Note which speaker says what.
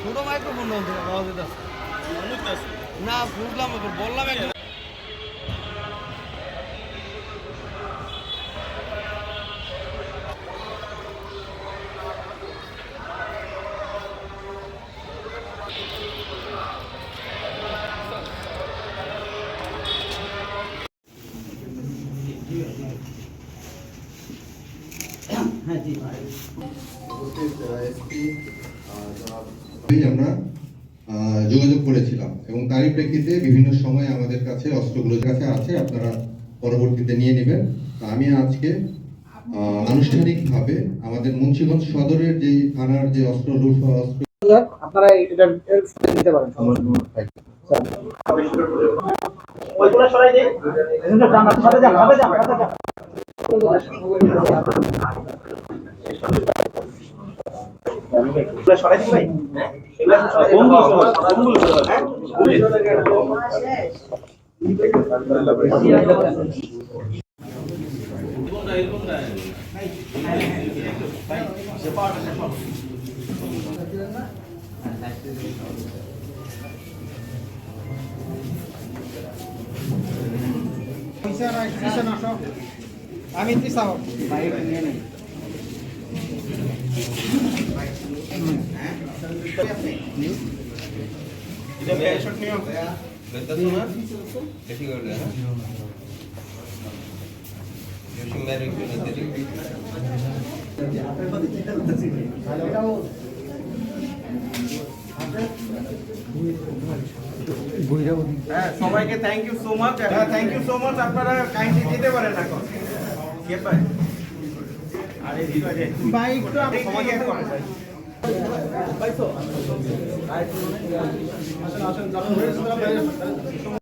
Speaker 1: ছোট মাইক্রোফোন পাওয়া যেত না, বুঝলাম, বললাম একদম।
Speaker 2: আমরা যোগাযোগ করেছিলাম এবং তারই প্রেক্ষিতে বিভিন্ন সময় আমাদের কাছে অস্ত্রগুলোর কাছে আছে, আপনারা পরবর্তীতে নিয়ে নেবেন। আমি আজকে আনুষ্ঠানিকভাবে আমাদের মুন্সিগঞ্জ সদরের যে থানার যে অস্ত্র
Speaker 3: আপনারা এটা দিতে পারেন। ওইগুলো সরাই দিন, সাথে যান, সাথে যান, সাথে যান। সরাই দিন ভাই, আমি দিসাও ভাই নিয়ে নেই। এটা মেয়ে শট নিও বেটা শোনা দেখি করে না জোশিং মেরে কি নিতে দিই আপনার বাড়ি চিন্তা করতেছি ভালো এটাও হ্যাঁ, সবাইকে থ্যাংক ইউ সো মাচ। হ্যাঁ, থ্যাংক ইউ সো মাচ। আপনারা কাইন্ডলি যেতে পারেন এখন। কে ভাই? আরে ভাই একটু আপনি সময় এক করেন ভাই। ভাই তো আসেন আসেন